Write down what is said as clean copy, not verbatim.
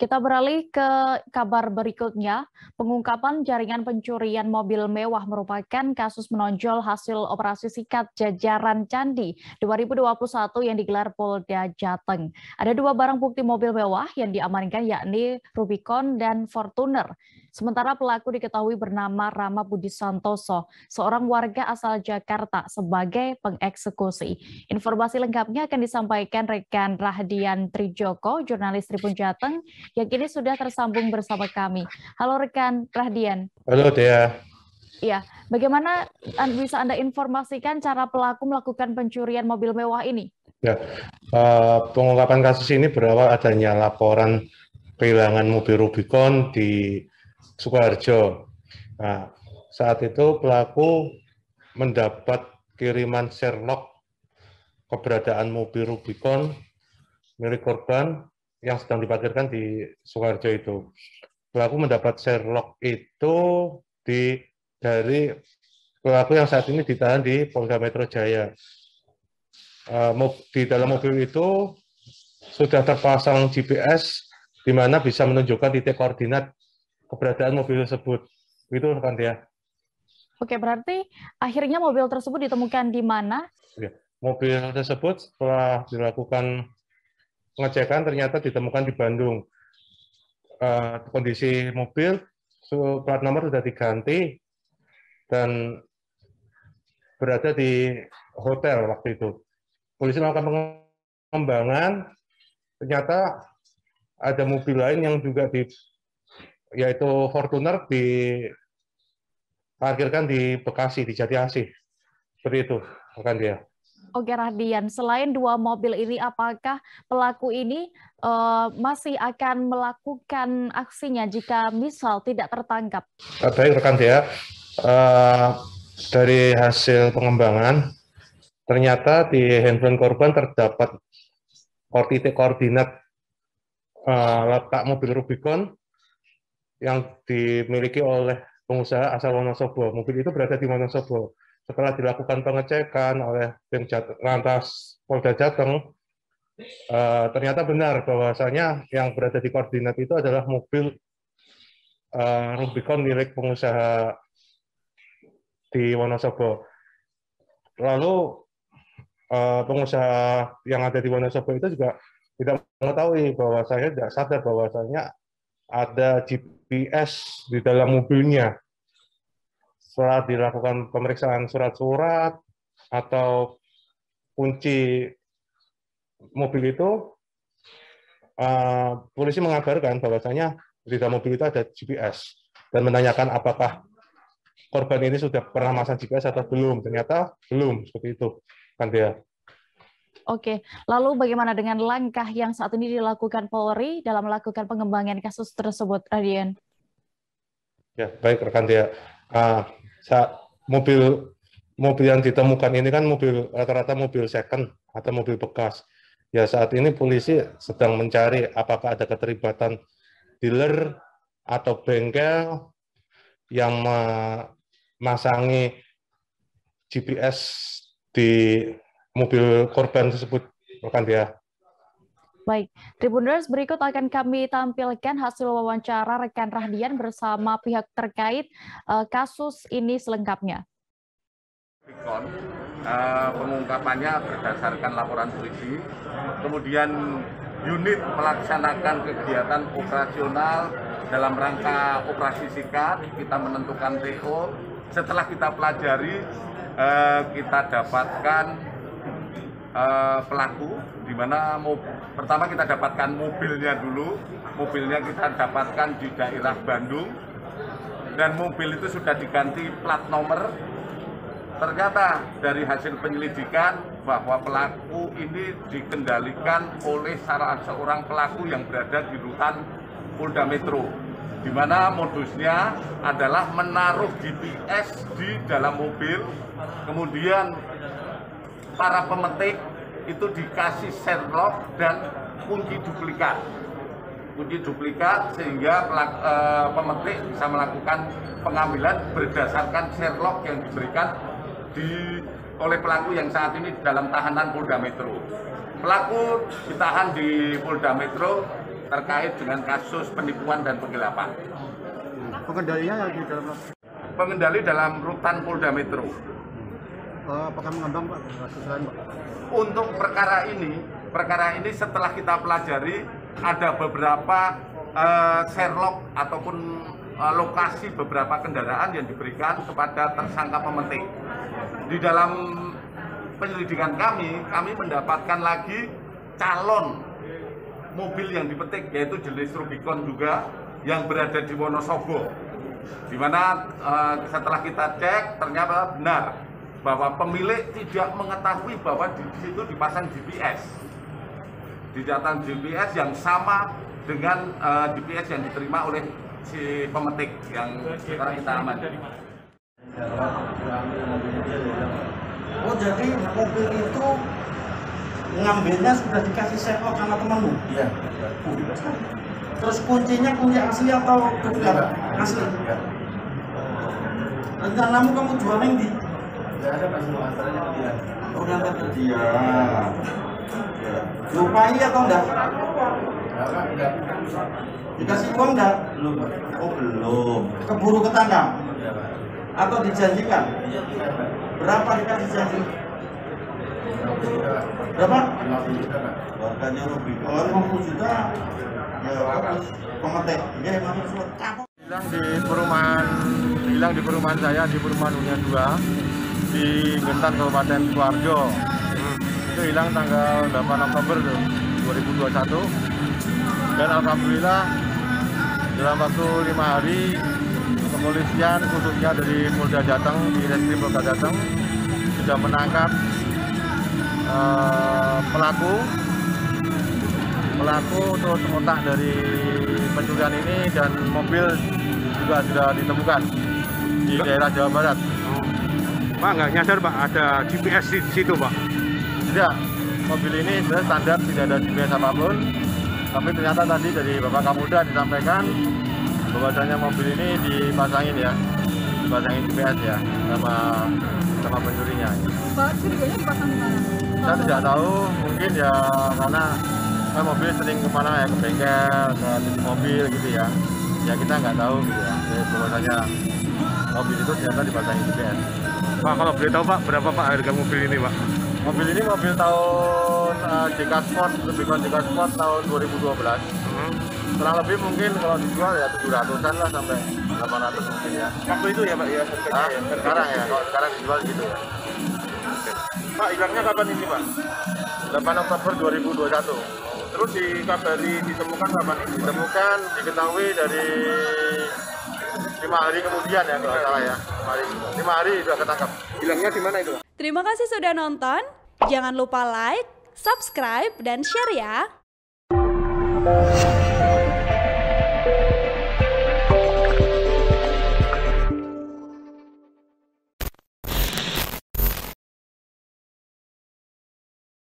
Kita beralih ke kabar berikutnya. Pengungkapan jaringan pencurian mobil mewah merupakan kasus menonjol hasil operasi sikat jajaran Candi 2021 yang digelar Polda Jateng. Ada dua barang bukti mobil mewah yang diamankan yakni Rubicon dan Fortuner. Sementara pelaku diketahui bernama Rama Budi Santoso, seorang warga asal Jakarta sebagai pengeksekusi. Informasi lengkapnya akan disampaikan rekan Rahdian Trijoko, jurnalis Tribun Jateng, yang kini sudah tersambung bersama kami. Halo rekan Rahdian. Halo Dea. Iya, bagaimana bisa Anda informasikan cara pelaku melakukan pencurian mobil mewah ini? Ya, pengungkapan kasus ini berawal adanya laporan kehilangan mobil Rubicon di Sukoharjo. Nah, saat itu pelaku mendapat kiriman Sherlock keberadaan mobil Rubicon milik korban yang sedang diparkirkan di Sukoharjo itu. Pelaku mendapat Sherlock itu dari pelaku yang saat ini ditahan di Polda Metro Jaya. Di dalam mobil itu sudah terpasang GPS di mana bisa menunjukkan titik koordinat keberadaan mobil tersebut. Itu kan dia. Oke, berarti akhirnya mobil tersebut ditemukan di mana? Ya, mobil tersebut setelah dilakukan pengecekan ternyata ditemukan di Bandung. Kondisi mobil, plat nomor sudah diganti dan berada di hotel waktu itu. Polisi melakukan pengembangan, ternyata ada mobil lain yang juga yaitu Fortuner diparkirkan di Bekasi, di Jati Asih. Seperti itu, bukan dia. Oke Rahdian, selain dua mobil ini, apakah pelaku ini masih akan melakukan aksinya jika misal tidak tertangkap? Baik rekan dia, dari hasil pengembangan, ternyata di handphone korban terdapat titik koordinat letak mobil Rubicon yang dimiliki oleh pengusaha asal Wonosobo. Mobil itu berada di Wonosobo. Setelah dilakukan pengecekan oleh tim Lantas Polda Jateng, ternyata benar bahwasanya yang berada di koordinat itu adalah mobil Rubicon milik pengusaha di Wonosobo. Lalu pengusaha yang ada di Wonosobo itu juga tidak mengetahui bahwasanya, tidak sadar bahwasanya ada GPS di dalam mobilnya. Setelah dilakukan pemeriksaan surat-surat atau kunci mobil itu, polisi mengabarkan bahwasanya di dalam mobil itu ada GPS dan menanyakan apakah korban ini sudah pernah masang GPS atau belum. Ternyata belum, seperti itu kan dia. Oke, lalu bagaimana dengan langkah yang saat ini dilakukan Polri dalam melakukan pengembangan kasus tersebut, Rahdian? Ya, baik rekan dia. Mobil yang ditemukan ini kan rata-rata mobil second atau mobil bekas. Ya, saat ini polisi sedang mencari apakah ada keterlibatan dealer atau bengkel yang memasangi GPS di mobil korban tersebut, rekan dia. Baik, Tribuners, berikut akan kami tampilkan hasil wawancara rekan Rahdian bersama pihak terkait kasus ini selengkapnya. Pengungkapannya berdasarkan laporan polisi, kemudian unit melaksanakan kegiatan operasional dalam rangka operasi sikat, kita menentukan TO, setelah kita pelajari, kita dapatkan pelaku, di mana pertama kita dapatkan mobilnya dulu. Mobilnya kita dapatkan di daerah Bandung, dan mobil itu sudah diganti plat nomor. Ternyata dari hasil penyelidikan bahwa pelaku ini dikendalikan oleh salah seorang pelaku yang berada di rutan Polda Metro, di mana modusnya adalah menaruh GPS di dalam mobil, kemudian para pemetik itu dikasih Sherlock dan kunci duplikat. Sehingga pemetik bisa melakukan pengambilan berdasarkan Sherlock yang diberikan oleh pelaku yang saat ini dalam tahanan Polda Metro. Pelaku ditahan di Polda Metro terkait dengan kasus penipuan dan penggelapan. Pengendalinya di dalam Pengendali dalam rutan Polda Metro. apakah mengembang Pak? Selain Pak? Untuk perkara ini setelah kita pelajari ada beberapa Sherlock ataupun lokasi beberapa kendaraan yang diberikan kepada tersangka pemetik. Di dalam penyelidikan kami mendapatkan lagi calon mobil yang dipetik, yaitu jenis Rubicon juga yang berada di Wonosobo. Di mana setelah kita cek ternyata benar bahwa pemilik tidak mengetahui bahwa di situ dipasang GPS. Dipasang GPS yang sama dengan GPS yang diterima oleh si pemetik yang sekarang kita amankan. Oh, jadi mobil itu ngambilnya sudah dikasih Sherlock sama temanmu? Iya. Terus kuncinya kunci asli atau bukan? Asli. Rencanamu kamu jualnya di? Tidak ada, masih mau antaranya ke dia. Oh, ngantar ke dia. Lupai atau enggak? Enggak. Dikasih uang enggak? Belum, Pak. Oh, belum. Keburu ketangkap? Iya, Pak. Atau dijanjikan? Iya, Pak. Berapa dikasih janji? 50 juta. Berapa? 50 juta, Pak. Warganya Rubicon 50 juta. Ya, bagus. Pemetik. Ya, maksud kapok. Hilang di perumahan saya, di perumahan Hunian 2 di Gentan, Kabupaten Sidoarjo. Itu hilang tanggal 8 Oktober 2021. Dan alhamdulillah dalam waktu 5 hari kepolisian khususnya dari Polda Jateng, di Reskrim Polda Jateng sudah menangkap pelaku terus otak dari pencurian ini, dan mobil juga sudah ditemukan di daerah Jawa Barat. Pak, nggak nyadar Pak ada GPS di situ Pak? Tidak, mobil ini sudah standar, tidak ada GPS apapun. Tapi ternyata tadi dari Bapak Kapolda disampaikan bahwasanya mobil ini dipasangin GPS ya sama pencurinya. Pak, curiganya dipasang di mana? Saya tidak tahu, mungkin ya karena mobil sering kemana ya, ke bengkel, ke titik mobil gitu ya. Ya kita nggak tahu gitu ya. Jadi bahwasanya mobil itu ternyata dipasangin GPS. Pak, kalau boleh tahu Pak, berapa Pak harga mobil ini Pak? Mobil ini mobil tahun JK Sport, Rubicon JK Sport tahun 2012. Kurang lebih mungkin kalau dijual ya 700-an lah sampai 800 mungkin ya. Waktu itu ya Pak ya? Sekarang ya, kalau sekarang dijual gitu ya. Pak, hilangnya kapan ini Pak? 8 Oktober 2021. Terus dikabari ditemukan kapan ini? Ditemukan, diketahui dari 5 hari kemudian ya kalau salah ya. 5 hari sudah ketangkap. Hilangnya di mana itu? Terima kasih sudah nonton. Jangan lupa like, subscribe, dan share ya.